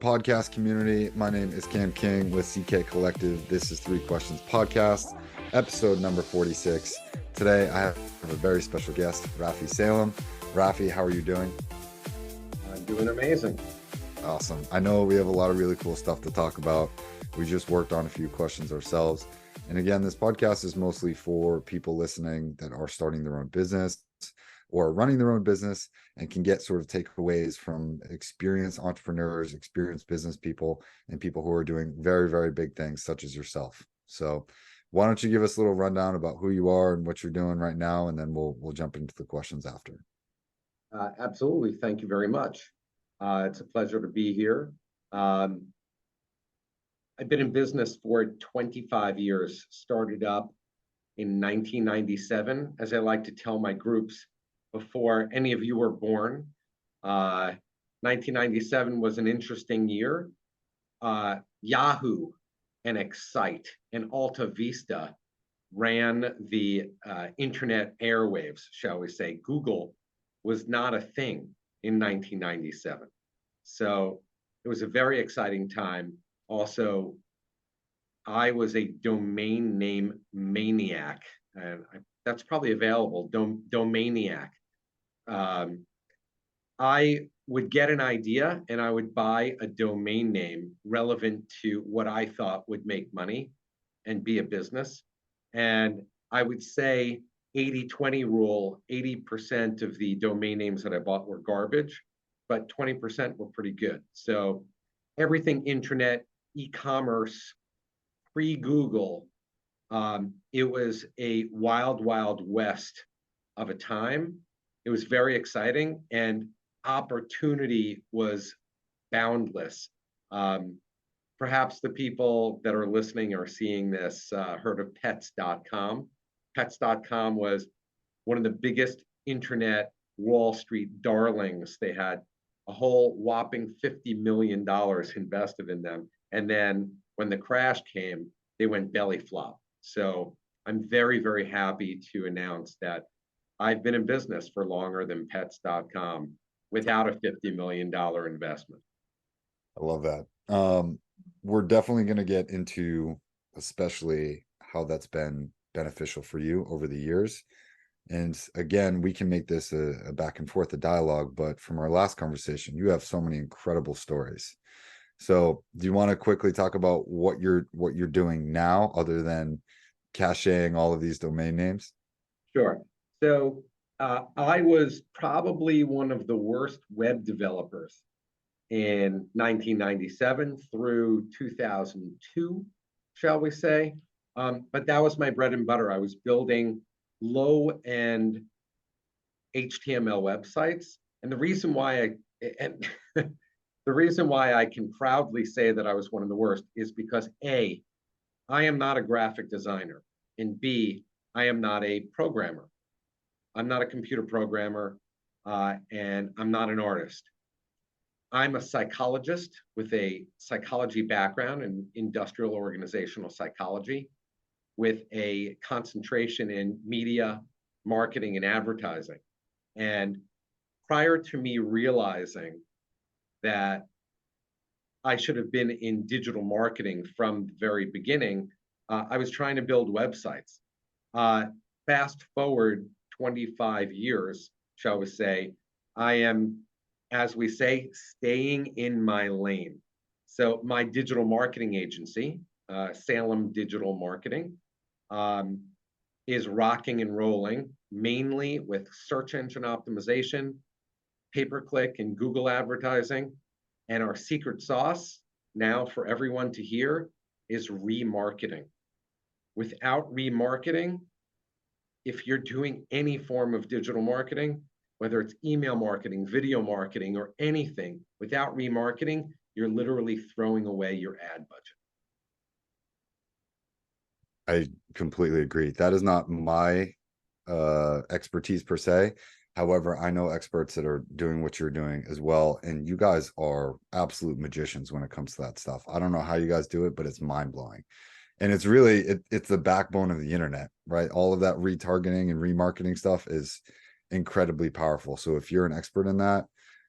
podcast community? My name is Cam King with CK Collective. This is Three Questions Podcast, episode number 46. Today, I have a very special guest, Raphi Salem. Raphi, how are you doing? I'm doing amazing. Awesome. I know we have a lot of really cool stuff to talk about. We just worked on a few questions ourselves. And again, this podcast is mostly for people listening that are starting their own business or running their own business and can get sort of takeaways from experienced entrepreneurs, experienced business people, and people who are doing very, very big things such as yourself. So why don't you give us a little rundown about who you are and what you're doing right now, and then we'll jump into the questions after. Absolutely. Thank you very much. It's a pleasure to be here. I've been in business for 25 years, started up in 1997, as I like to tell my groups, before any of you were born. 1997 was an interesting year. Yahoo and Excite and Alta Vista ran the internet airwaves, shall we say. Google was not a thing in 1997. So it was a very exciting time. Also, I was a domain name maniac, and that's probably available, Domaniac. I would get an idea and I would buy a domain name relevant to what I thought would make money and be a business. And I would say 80-20 rule, 80% of the domain names that I bought were garbage, but 20% were pretty good. So everything internet, e-commerce, pre-Google, it was a wild, wild west of a time. It was very exciting, and opportunity was boundless. Perhaps the people that are listening or seeing this heard of pets.com. Pets.com was one of the biggest internet Wall Street darlings. They had a whole whopping $50 million invested in them. And then when the crash came, they went belly flop. So I'm very, very happy to announce that I've been in business for longer than pets.com without a $50 million investment. I love that. We're definitely going to get into especially how that's been beneficial for you over the years. And again, we can make this a back and forth, a dialogue, but from our last conversation, you have so many incredible stories. So do you want to quickly talk about what you're doing now other than caching all of these domain names? Sure. So I was probably one of the worst web developers in 1997 through 2002, shall we say. But that was my bread and butter. I was building low-end HTML websites. And the reason why the reason why I can proudly say that I was one of the worst is because A, I am not a graphic designer, and B, I am not a programmer. I'm not a computer programmer, and I'm not an artist. I'm a psychologist with a psychology background in industrial organizational psychology, with a concentration in media, marketing, and advertising. And prior to me realizing that I should have been in digital marketing from the very beginning, I was trying to build websites. Fast forward 25 years, shall we say, I am, as we say, staying in my lane. So my digital marketing agency, Salem Digital Marketing, is rocking and rolling, mainly with search engine optimization, pay-per-click, and Google advertising. And our secret sauce now for everyone to hear is remarketing. Without remarketing, if you're doing any form of digital marketing, whether it's email marketing, video marketing, or anything, without remarketing, you're literally throwing away your ad budget. I completely agree. That is not my expertise per se. However, I know experts that are doing what you're doing as well. And you guys are absolute magicians when it comes to that stuff. I don't know how you guys do it, but it's mind blowing. And it's really, it's the backbone of the internet, right? All of that retargeting and remarketing stuff is incredibly powerful. So if you're an expert in that,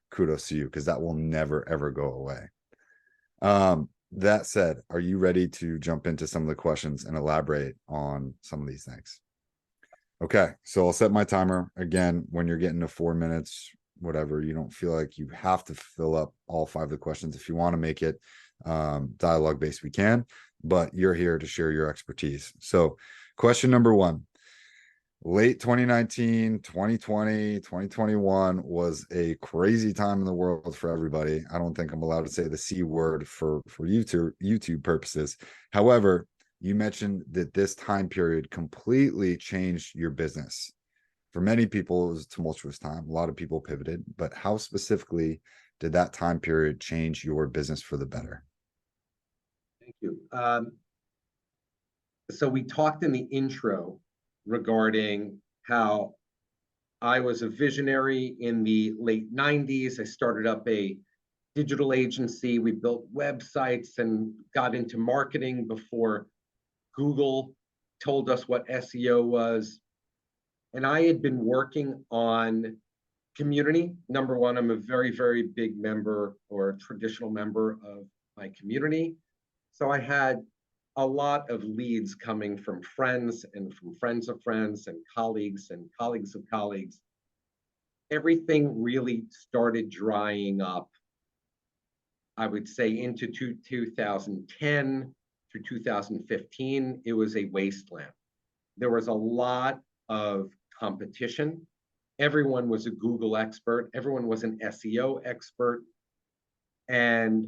kudos to you, because that will never, ever go away. That said, are you ready to jump into some of the questions and elaborate on some of these things? Okay, so I'll set my timer again when you're getting to 4 minutes, whatever. You don't feel like you have to fill up all 5 of the questions. If you want to make it dialogue based, we can, but you're here to share your expertise. So, question number 1. Late 2019, 2020, 2021 was a crazy time in the world for everybody. I don't think I'm allowed to say the C word for YouTube purposes. However, you mentioned that this time period completely changed your business. For many people, it was a tumultuous time. A lot of people pivoted, but how specifically did that time period change your business for the better? Thank you. So we talked in the intro regarding how I was a visionary in the late 90s. I started up a digital agency. We built websites and got into marketing before Google told us what SEO was. And I had been working on community. Number one, I'm a very, very big member or traditional member of my community. So I had a lot of leads coming from friends and from friends of friends and colleagues of colleagues. Everything really started drying up, I would say, into 2010 through 2015. It was a wasteland. There was a lot of competition. Everyone was a Google expert. Everyone was an SEO expert. And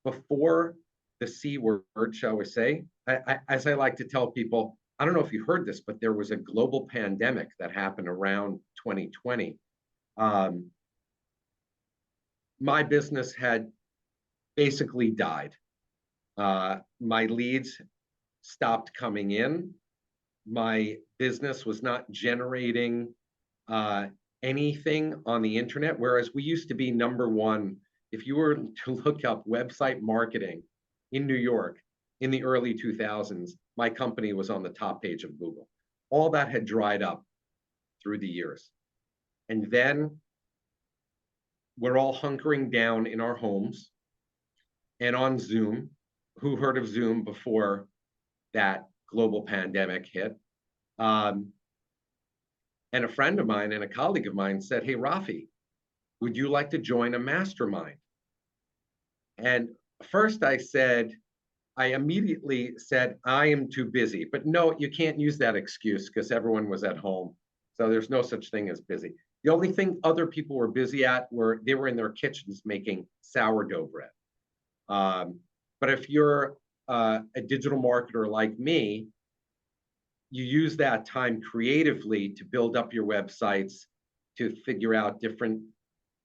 before the C word, shall we say, as I like to tell people, I don't know if you heard this, but there was a global pandemic that happened around 2020. My business had basically died. My leads stopped coming in. My business was not generating anything on the internet, whereas we used to be number one. If you were to look up website marketing in New York in the early 2000s, my company was on the top page of Google. All that had dried up through the years. And then we're all hunkering down in our homes and on Zoom. Who heard of Zoom before that global pandemic hit? And a friend of mine and a colleague of mine said, "Hey, Raphi, would you like to join a mastermind?" And first I immediately said, I am too busy. But no, you can't use that excuse because everyone was at home. So there's no such thing as busy. The only thing other people were busy at were they were in their kitchens making sourdough bread. But if you're a digital marketer like me, you use that time creatively to build up your websites, to figure out different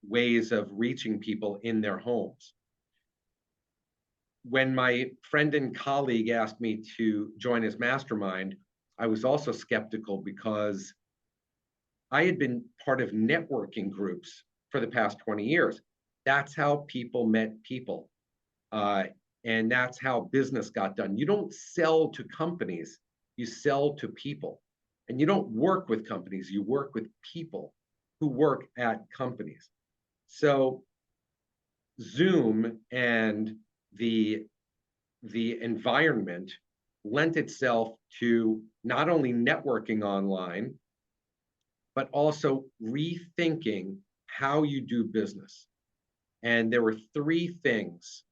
ways of reaching people in their homes. When my friend and colleague asked me to join his mastermind, I was also skeptical because I had been part of networking groups for the past 20 years. That's how people met people. And that's how business got done. You don't sell to companies, you sell to people. And you don't work with companies, you work with people who work at companies. So Zoom and the environment lent itself to not only networking online, but also rethinking how you do business. And there were three things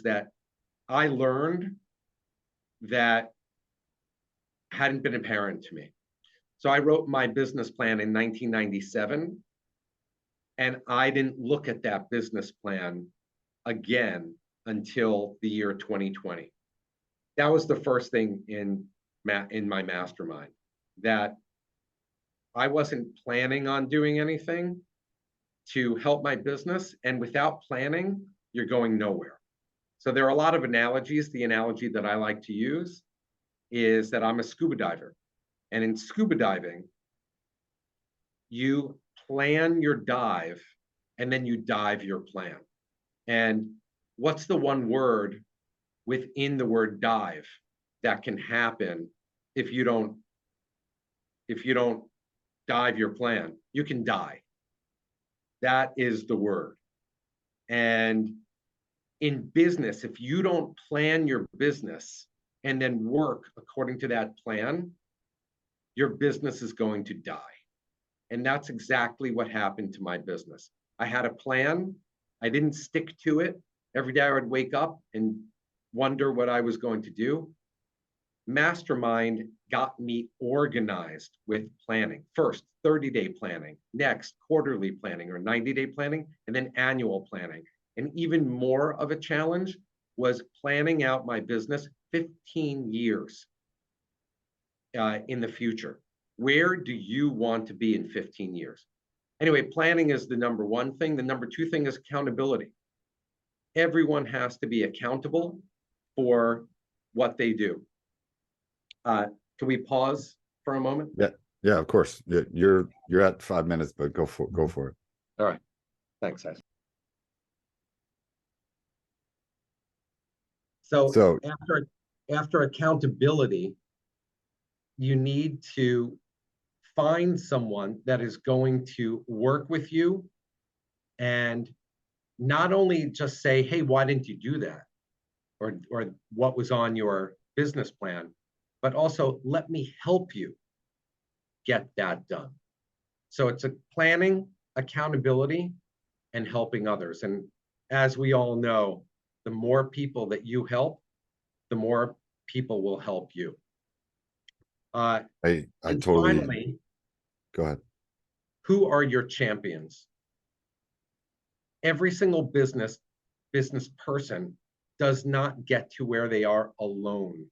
that I learned that hadn't been apparent to me. So I wrote my business plan in 1997, and I didn't look at that business plan again until the year 2020. That was the first thing in my mastermind, that I wasn't planning on doing anything to help my business, and without planning, you're going nowhere. So there are a lot of analogies. The analogy that I like to use is that I'm a scuba diver. And in scuba diving, you plan your dive and then you dive your plan. And what's the one word within the word dive that can happen if you don't dive your plan? You can die. That is the word. And in business, if you don't plan your business and then work according to that plan, your business is going to die. And that's exactly what happened to my business. I had a plan. I didn't stick to it. Every day I would wake up and wonder what I was going to do. Mastermind got me organized with planning. First, 30-day planning, next, quarterly planning or 90-day planning, and then annual planning. And even more of a challenge was planning out my business 15 years in the future. Where do you want to be in 15 years? Anyway, planning is the number one thing. The number two thing is accountability. Everyone has to be accountable for what they do. Can we pause for a moment? Yeah, of course. You're at 5 minutes, but go for it. All right. Thanks, guys. So after accountability, you need to find someone that is going to work with you and not only just say, hey, why didn't you do that? Or what was on your business plan, but also let me help you get that done. So it's a planning, accountability, and helping others. And as we all know, the more people that you help, the more people will help you. I and totally finally, go ahead. Who are your champions? Every single business person does not get to where they are alone.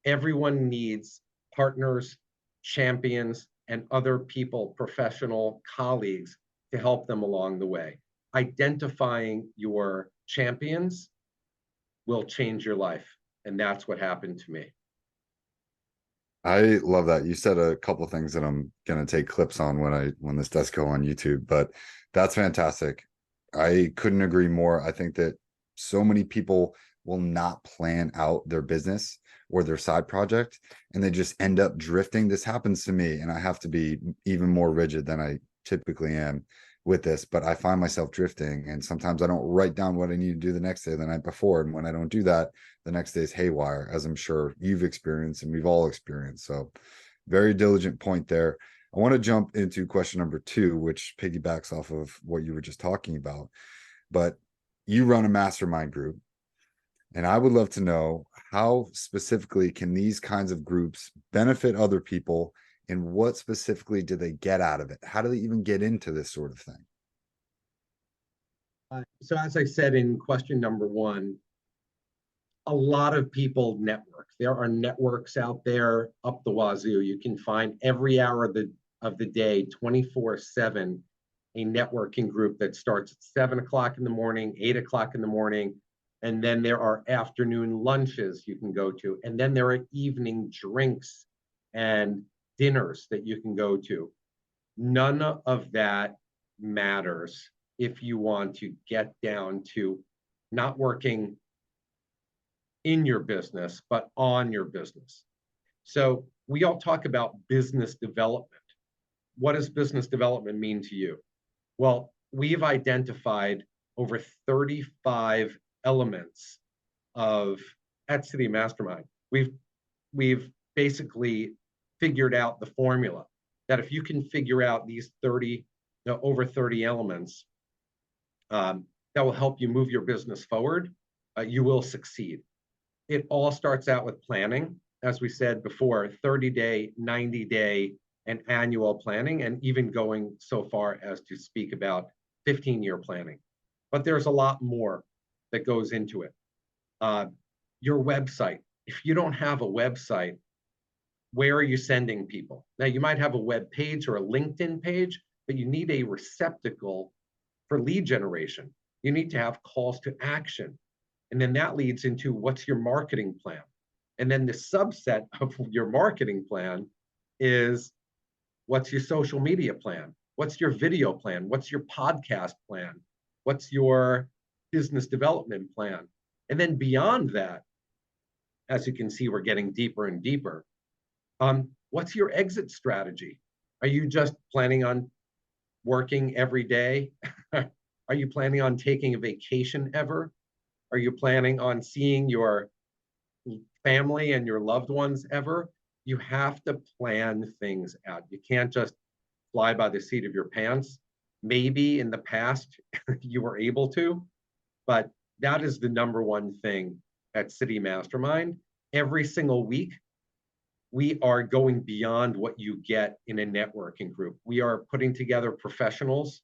Everyone needs partners, champions, and other people, professional colleagues to help them along the way. Identifying your champions will change your life. And that's what happened to me. I love that. You said a couple of things that I'm going to take clips on when this does go on YouTube, but that's fantastic. I couldn't agree more. I think that so many people will not plan out their business or their side project, and they just end up drifting. This happens to me, and I have to be even more rigid than I typically am with this, but I find myself drifting, and sometimes I don't write down what I need to do the next day, the night before, and when I don't do that, the next day is haywire, as I'm sure you've experienced and we've all experienced. So very diligent point there. I want to jump into question number 2, which piggybacks off of what you were just talking about. But you run a mastermind group, and I would love to know, how specifically can these kinds of groups benefit other people, and what specifically do they get out of it? How do they even get into this sort of thing? So as I said in question number 1, a lot of people network. There are networks out there up the wazoo. You can find every hour of the day, 24/7, a networking group that starts at 7 o'clock in the morning, 8 o'clock in the morning. And then there are afternoon lunches you can go to. And then there are evening drinks and dinners that you can go to. None of that matters if you want to get down to not working in your business, but on your business. So we all talk about business development. What does business development mean to you? Well, we've identified over 35 elements at City Mastermind. We've basically figured out the formula that if you can figure out these over 30 elements, that will help you move your business forward, you will succeed. It all starts out with planning, as we said before, 30-day, 90-day, and annual planning, and even going so far as to speak about 15-year planning. But there's a lot more that goes into it. Your website. If you don't have a website, where are you sending people? Now, you might have a web page or a LinkedIn page, but you need a receptacle for lead generation. You need to have calls to action. And then that leads into, what's your marketing plan? And then the subset of your marketing plan is, what's your social media plan? What's your video plan? What's your podcast plan? What's your business development plan? And then beyond that, as you can see, we're getting deeper and deeper. What's your exit strategy? Are you just planning on working every day? Are you planning on taking a vacation ever? Are you planning on seeing your family and your loved ones ever? You have to plan things out. You can't just fly by the seat of your pants. Maybe in the past you were able to, but that is the number one thing at City Mastermind. Every single week, we are going beyond what you get in a networking group. We are putting together professionals.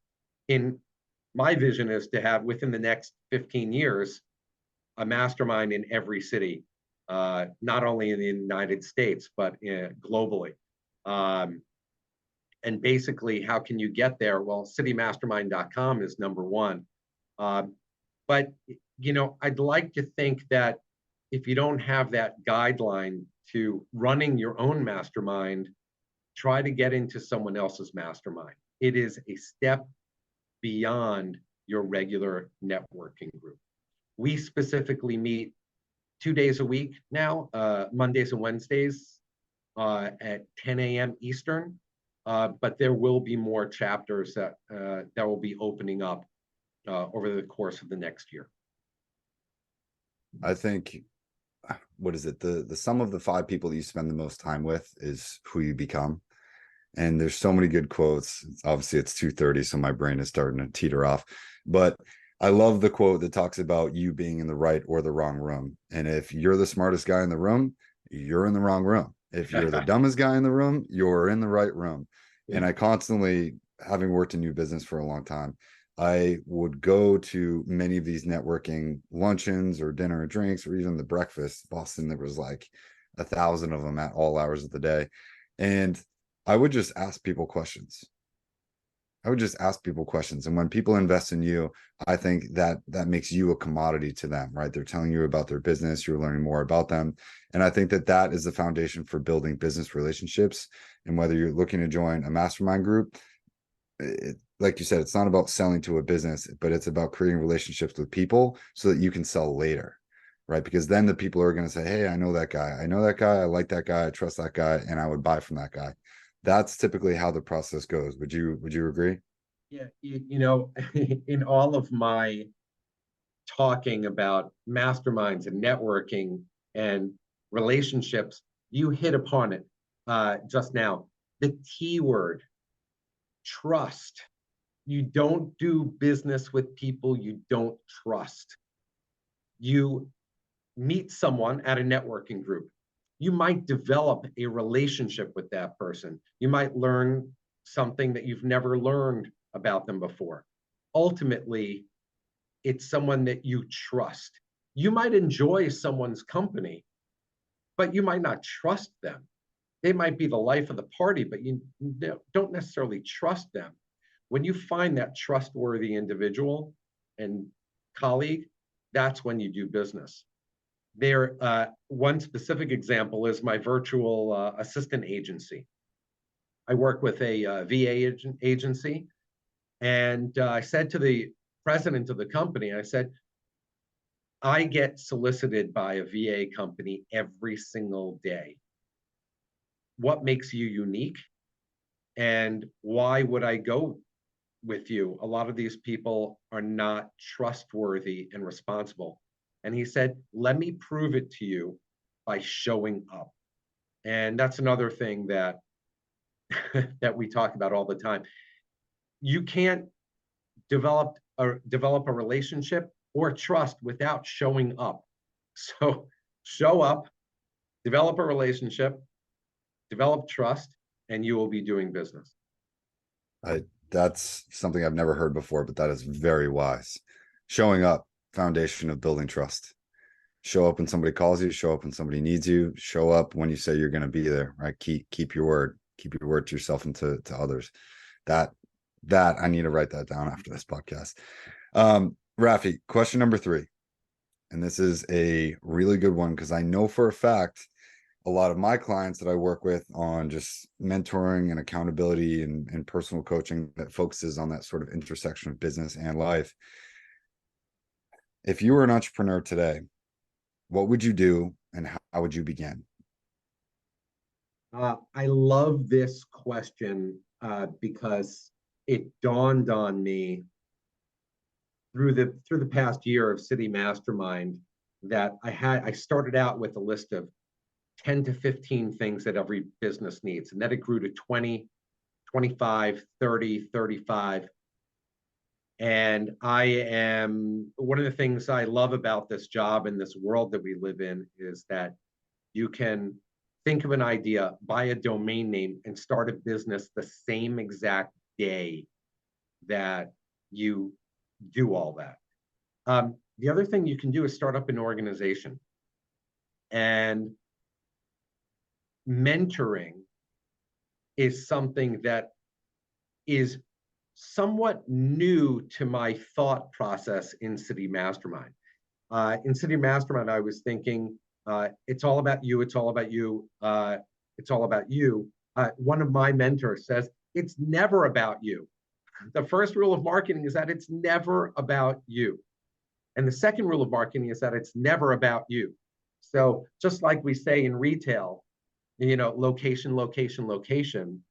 In my vision is to have within the next 15 years a mastermind in every city, not only in the United States but globally. Um, and basically, how can you get there? Well, citymastermind.com is number one. Um, but I'd like to think that if you don't have that guideline to running your own mastermind, try to get into someone else's mastermind. It is a step beyond your regular networking group. We specifically meet 2 days a week now, Mondays and Wednesdays at 10 a.m. Eastern. But there will be more chapters that will be opening up over the course of the next year. I think, what is it? The sum of the 5 people that you spend the most time with is who you become. And there's so many good quotes. Obviously, it's 2:30, so my brain is starting to teeter off. But I love the quote that talks about you being in the right or the wrong room. And if you're the smartest guy in the room, you're in the wrong room. If you're the dumbest guy in the room, you're in the right room. Yeah. And I constantly, having worked in new business for a long time, I would go to many of these networking luncheons or dinner or drinks or even the breakfast. Boston, there was like 1,000 of them at all hours of the day. And I would just ask people questions. And when people invest in you, I think that makes you a commodity to them, right? They're telling you about their business, you're learning more about them. And I think that is the foundation for building business relationships. And whether you're looking to join a mastermind group, like you said, it's not about selling to a business, but it's about creating relationships with people so that you can sell later, right? Because then the people are going to say, hey, I know that guy. I like that guy. I trust that guy. And I would buy from that guy. That's typically how the process goes. Would you agree? Yeah, in all of my talking about masterminds and networking and relationships, you hit upon it just now. The T word, trust. You don't do business with people you don't trust. You meet someone at a networking group. You might develop a relationship with that person. You might learn something that you've never learned about them before. Ultimately, it's someone that you trust. You might enjoy someone's company, but you might not trust them. They might be the life of the party, but you don't necessarily trust them. When you find that trustworthy individual and colleague, that's when you do business. One specific example is my virtual assistant agency. I work with a VA agency, and I said to the president of the company, I said, I get solicited by a VA company every single day. What makes you unique? And why would I go with you? A lot of these people are not trustworthy and responsible. And he said, let me prove it to you by showing up. And that's another thing that that we talk about all the time. You can't develop a relationship or trust without showing up. So show up, develop a relationship, develop trust, and you will be doing business. That's something I've never heard before, but that is very wise. Showing up, foundation of building trust. Show up when somebody calls you, show up when somebody needs you, show up when you say you're going to be there, right? Keep your word. Keep your word to yourself and to others. That I need to write that down after this podcast. Raphi, question number 3. And this is a really good one because I know for a fact a lot of my clients that I work with on just mentoring and accountability and personal coaching that focuses on that sort of intersection of business and life. If you were an entrepreneur today, what would you do and how would you begin? I love this question because it dawned on me through the past year of City Mastermind that I started out with a list of 10 to 15 things that every business needs. And then it grew to 20, 25, 30, 35. And one of the things I love about this job and this world that we live in is that you can think of an idea, buy a domain name, and start a business the same exact day that you do all that. The other thing you can do is start up an organization. And mentoring is something that is somewhat new to my thought process in City Mastermind. In City Mastermind, I was thinking, it's all about you, it's all about you, it's all about you. One of my mentors says, it's never about you. The first rule of marketing is that it's never about you. And the second rule of marketing is that it's never about you. So just like we say in retail, location, location, location.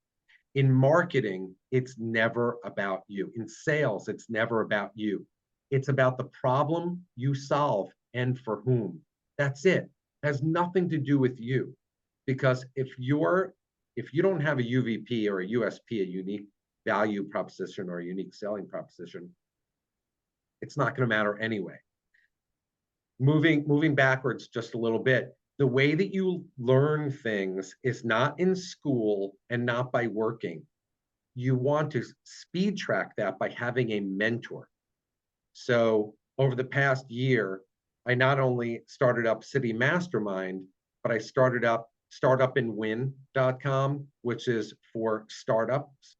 In marketing, it's never about you. In sales, it's never about you. It's about the problem you solve and for whom. That's it. It has nothing to do with you. Because if you don't have a UVP or a USP, a unique value proposition or a unique selling proposition, it's not going to matter anyway. Moving backwards just a little bit, the way that you learn things is not in school and not by working. You want to speed track that by having a mentor. So over the past year, I not only started up City Mastermind, but I started up startupandwin.com, which is for startups,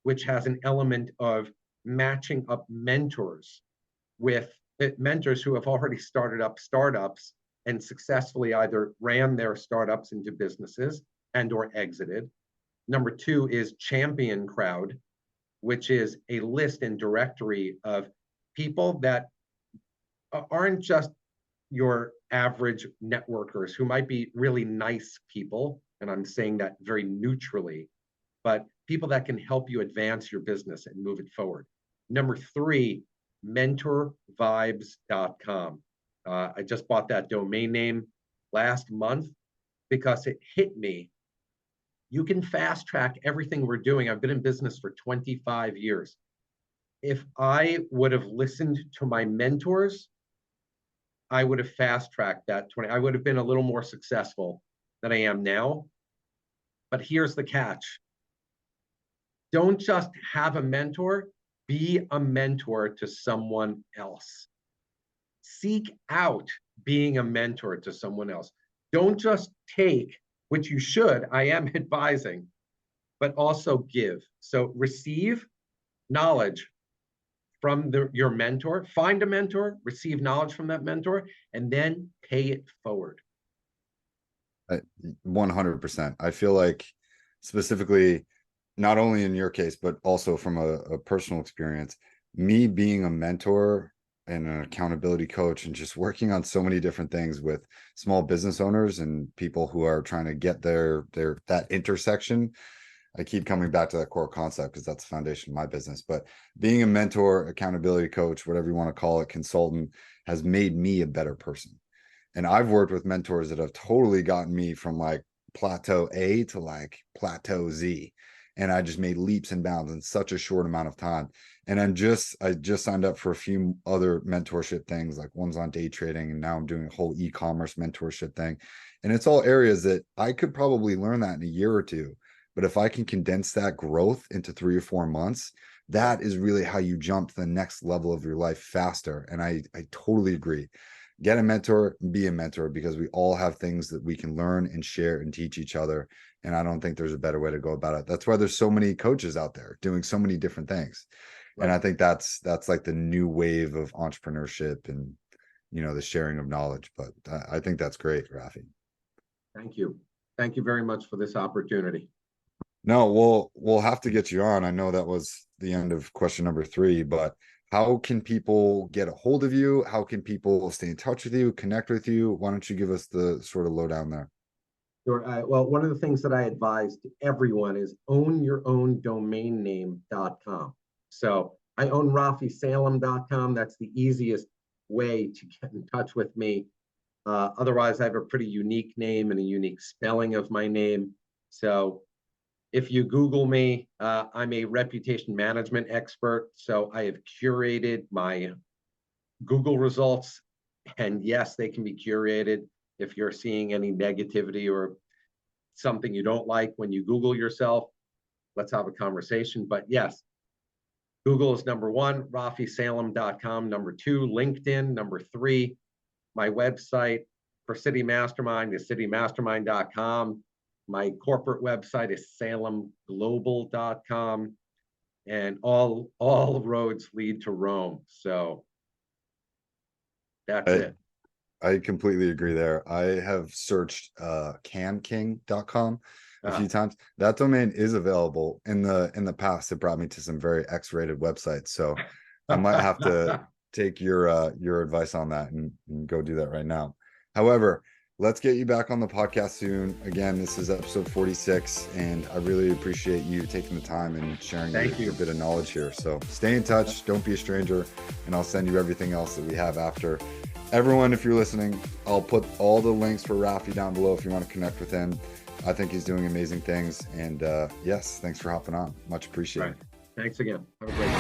which has an element of matching up mentors with mentors who have already started up startups and successfully either ran their startups into businesses and or exited. Number two is Champion Crowd, which is a list and directory of people that aren't just your average networkers who might be really nice people, and I'm saying that very neutrally, but people that can help you advance your business and move it forward. Number three, mentorvibes.com. I just bought that domain name last month because it hit me. You can fast track everything we're doing. I've been in business for 25 years. If I would have listened to my mentors, I would have fast tracked that 20. I would have been a little more successful than I am now. But here's the catch. Don't just have a mentor, be a mentor to someone else. Seek out being a mentor to someone else. Don't just take, which you should, I am advising, but also give. So receive knowledge from your mentor, find a mentor, receive knowledge from that mentor, and then pay it forward. 100%. I feel like specifically, not only in your case, but also from a personal experience, me being a mentor and an accountability coach and just working on so many different things with small business owners and people who are trying to get that intersection. I keep coming back to that core concept because that's the foundation of my business. But being a mentor, accountability coach, whatever you want to call it, consultant, has made me a better person. And I've worked with mentors that have totally gotten me from like plateau A to like plateau Z. And I just made leaps and bounds in such a short amount of time. And I just signed up for a few other mentorship things, like one's on day trading, and now I'm doing a whole e-commerce mentorship thing. And it's all areas that I could probably learn that in a year or two. But if I can condense that growth into 3 or 4 months, that is really how you jump to the next level of your life faster. And I totally agree. Get a mentor, be a mentor, because we all have things that we can learn and share and teach each other. And I don't think there's a better way to go about it. That's why there's so many coaches out there doing so many different things. Right. And I think that's like the new wave of entrepreneurship and, the sharing of knowledge. But I think that's great, Raphi. Thank you. Thank you very much for this opportunity. No, we'll have to get you on. I know that was the end of question number 3, but how can people get a hold of you? How can people stay in touch with you, connect with you? Why don't you give us the sort of lowdown there? Sure. Well, one of the things that I advise to everyone is ownyourowndomainname.com. So I own RaphiSalem.com. That's the easiest way to get in touch with me. Otherwise, I have a pretty unique name and a unique spelling of my name. So if you Google me, I'm a reputation management expert. So I have curated my Google results. And yes, they can be curated. If you're seeing any negativity or something you don't like when you Google yourself, let's have a conversation. But yes, Google is number one, RaphiSalem.com. Number two, LinkedIn. Number three, my website for City Mastermind is citymastermind.com. My corporate website is salemglobal.com. And all roads lead to Rome. So that's it. I completely agree there. I have searched canking.com a few times. That domain is available. In the past, it brought me to some very X-rated websites. So I might have to take your advice on that and go do that right now. However, let's get you back on the podcast soon. Again, this is episode 46, and I really appreciate you taking the time and sharing your bit of knowledge here. So stay in touch. Don't be a stranger, and I'll send you everything else that we have after. Everyone, if you're listening, I'll put all the links for Raphi down below if you want to connect with him. I think he's doing amazing things. And yes, thanks for hopping on. Much appreciated. Right. Thanks again. Have a great day.